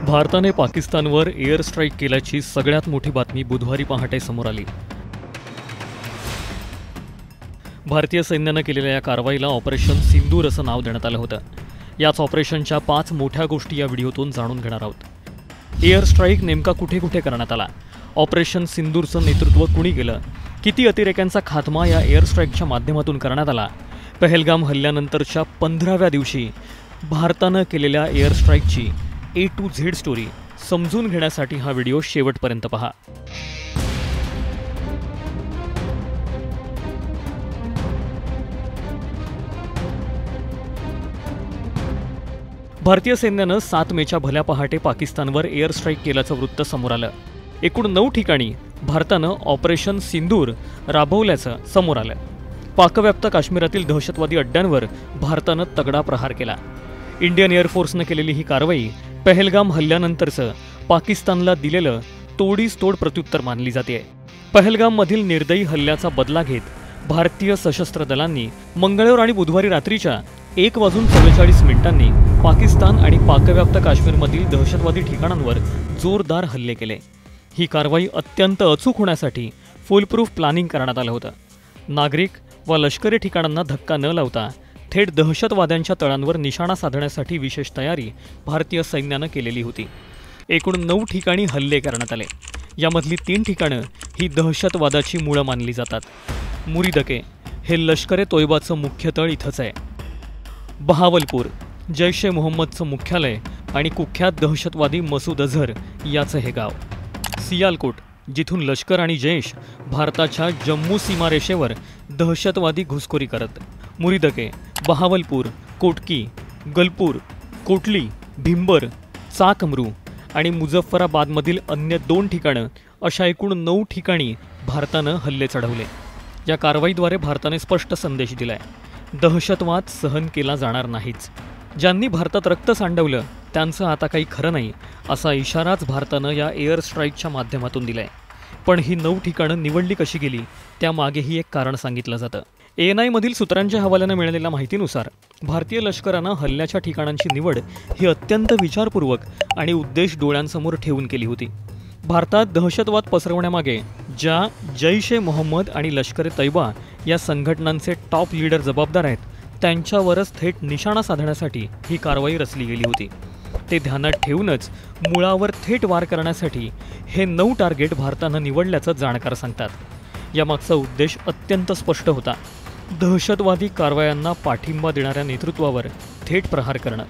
भारताने पाकिस्तानवर air strike केल्याची सगळ्यात मोठी बातमी बुधवारी पहाटे समोर आली। भारतीय सैन्याने केलेल्या या कारवाईला ऑपरेशन सिंदूर असं नाव देण्यात आलं होतं। याच ऑपरेशनच्या 5 मोठ्या गोष्टी या व्हिडिओतून जाणून घेणार आहोत। एअर स्ट्राईक नेमका कुठे कुठे करण्यात आला, ऑपरेशन सिंदूरचं नेतृत्व कुणी केलं, किती अतिरेक्यांचा खात्मा या एअर स्ट्राईकच्या माध्यमातून करण्यात आला, पहलगाम हल्ल्यानंतरच्या 15व्या दिवशी भारतानं केलेल्या एअर स्ट्राईकची A to Z स्टोरी समजून घेण्यासाठी हा व्हिडिओ शेवटपर्यंत पहा। भारतीय सैन्यानं 7 मेच्या भल्या पहाटे पाकिस्तानवर एअर स्ट्राईक केल्याचं वृत्त समोर आलं। एकूण 9 ठिकाणी भारतानं ऑपरेशन सिंदूर राबवल्याचं समोर आलं। पाकव्याप्त काश्मीरातील दहशतवादी अड्ड्यांवर भारतानं तगडा प्रहार केला। इंडियन एअरफोर्सनं केलेली ही कारवाई पहलगाम हल्ल्यानंतरचं पाकिस्तानला दिलेलं तोडीस तोड प्रत्युत्तर मानली जाते। पहलगाममधील निर्दयी हल्ल्याचा बदला घेत भारतीय सशस्त्र दलांनी मंगळवार आणि बुधवारी रात्रीच्या 1:44 पाकिस्तान आणि पाकव्याप्त काश्मीरमधील दहशतवादी ठिकाणांवर जोरदार हल्ले केले। ही कारवाई अत्यंत अचूक होण्यासाठी फुलप्रूफ प्लॅनिंग करण्यात आलं होतं। नागरिक व लष्करी ठिकाणांना धक्का न लावता थेट दहशतवाद्यांच्या तळांवर निशाणा साधण्यासाठी विशेष तयारी भारतीय सैन्यानं केलेली होती। एकूण 9 ठिकाणी हल्ले करण्यात आले। यामधली 3 ठिकाणं ही दहशतवादाची मुळं मानली जातात। मुरीदके हे लष्कर ए तोयबाचं मुख्य तळ इथंच आहे। बहावलपूर जैश ए मोहम्मदचं मुख्यालय आणि कुख्यात दहशतवादी मसूद अझहर याचं हे गाव। सियालकोट जिथून लष्कर आणि जैश भारताच्या जम्मू सीमारेषेवर दहशतवादी घुसखोरी करत। मुरीदके, बहावलपूर, कोटकी, गलपूर, कोटली, भिंबर, चाकमरू आणि मुझफ्फराबादमधील अन्य 2 ठिकाणं अशा एकूण 9 ठिकाणी भारतानं हल्ले चढवले। या कारवाईद्वारे भारताने स्पष्ट संदेश दिलाय, दहशतवाद सहन केला जाणार नाहीच। ज्यांनी भारतात रक्त सांडवलं त्यांचं आता काही खरं नाही असा इशाराच भारतानं या एअर स्ट्राईकच्या माध्यमातून दिलाय। पण ही 9 ठिकाणं निवडली कशी गेली त्यामागेही एक कारण सांगितलं जातं। ANI मधील सूत्रांच्या हवाल्यानं मिळालेल्या माहितीनुसार भारतीय लष्करानं हल्ल्याच्या ठिकाणांची निवड ही अत्यंत विचारपूर्वक आणि उद्देश डोळ्यांसमोर ठेवून केली होती। भारतात दहशतवाद पसरवण्यामागे ज्या जैश ए मोहम्मद आणि लष्कर ए तैयबा या संघटनांचे टॉप लीडर जबाबदार आहेत त्यांच्यावरच थेट निशाणा साधण्यासाठी ही कारवाई रचली गेली होती। ते ध्यानात ठेवूनच मुळावर थेट वार करण्यासाठी हे 9 टार्गेट भारतानं निवडल्याचं जाणकार सांगतात। यामागचा उद्देश अत्यंत स्पष्ट होता, दहशतवादी कारवायांना पाठिंबा देणाऱ्या नेतृत्वावर थेट प्रहार करणं।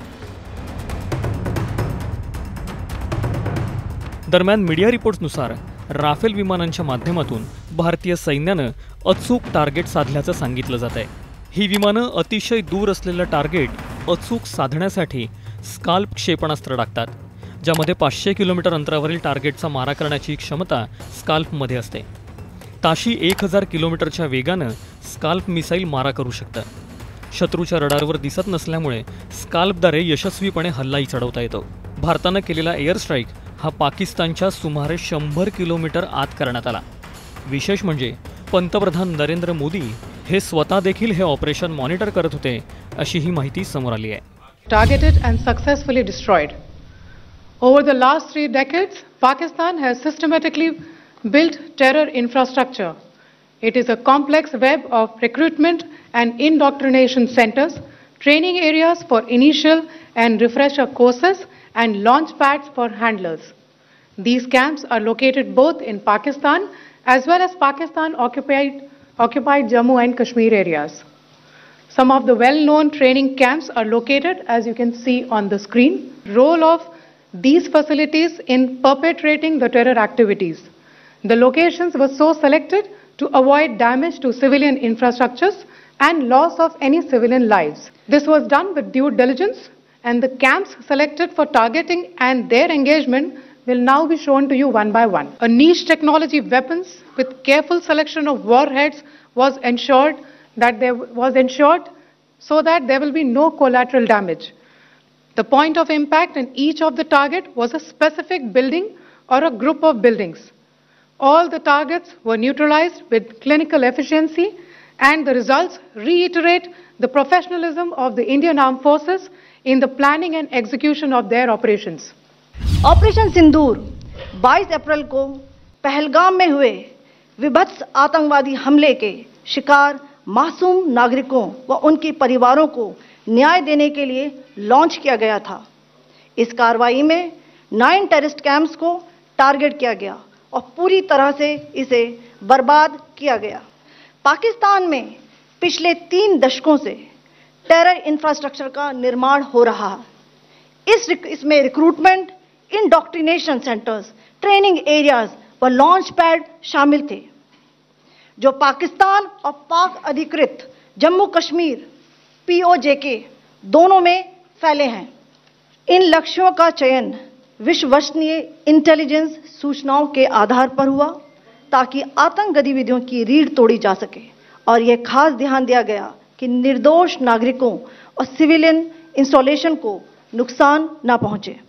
दरम्यान मीडिया रिपोर्ट्सनुसार राफेल विमानांच्या माध्यमातून भारतीय सैन्यानं अचूक टार्गेट साधल्याचं सांगितलं जात आहे। ही विमानं अतिशय दूर असलेलं टार्गेट अचूक साधण्यासाठी स्काल्प क्षेपणास्त्र टाकतात, ज्यामध्ये 500 किलोमीटर अंतरावरील टार्गेटचा मारा करण्याची क्षमता स्काल्पमध्ये असते। ताशी 1000 किलोमीटरच्या वेगानं स्काल्प मिसाईल मारा करू शकतं। शत्रूच्या रडारवर दिसत नसल्यामुळे स्काल्पद्वारे यशस्वीपणे हल्लाही चढवता येतो। भारतानं केलेला एअर स्ट्राईक हा पाकिस्तानच्या सुमारे 100 किलोमीटर आत करण्यात आला। विशेष म्हणजे पंतप्रधान नरेंद्र मोदी हे स्वतः देखील हे ऑपरेशन मॉनिटर करत होते अशी ही माहिती समोर आली आहे। Targeted and successfully destroyed. Over the last 3 decades, Pakistan has systematically built terror infrastructure. It is a complex web of recruitment and indoctrination centers, training areas for initial and refresher courses, and launch pads for handlers. These camps are located both in Pakistan as well as Pakistan occupied Jammu and Kashmir areas. Some of the well-known training camps are located, as you can see on the screen. Role of these facilities in perpetrating the terror activities. The locations were so selected to avoid damage to civilian infrastructures and loss of any civilian lives. This was done with due diligence, and the camps selected for targeting and their engagement will now be shown to you one by one. A niche technology weapons with careful selection of warheads was ensured so that there will be no collateral damage. The point of impact in each of the target was a specific building or a group of buildings. All the targets were neutralized with clinical efficiency, and the results reiterate the professionalism of the Indian Armed Forces in the planning and execution of their operations. Operation Sindoor 22 अप्रैल को पहलगाम में हुए विभत्स आतंकवादी हमले के शिकार मासूम नागरिकों व उनके परिवारों को न्याय देने के लिए लॉन्च किया गया था। इस कार्रवाई में 9 टेररिस्ट कैंप्स को टारगेट किया गया और पूरी तरह से इसे बर्बाद किया गया। पाकिस्तान में पिछले 3 दशकों से टेरर इंफ्रास्ट्रक्चर का निर्माण हो रहा है। इसमें recruitment, indoctrination centres, training areas व लॉन्च पैड शामिल थे, जो पाकिस्तान और पाक अधिकृत जम्मू कश्मीर POJK दोनों में फैले हैं। इन लक्ष्यों का चयन विश्वसनीय इंटेलिजेंस सूचनाओं के आधार पर हुआ ताकि आतंक गतिविधियों की रीढ़ तोड़ी जा सके और यह खास ध्यान दिया गया कि निर्दोष नागरिकों और सिविलियन इंस्टॉलेशन को नुकसान न पहुंचे।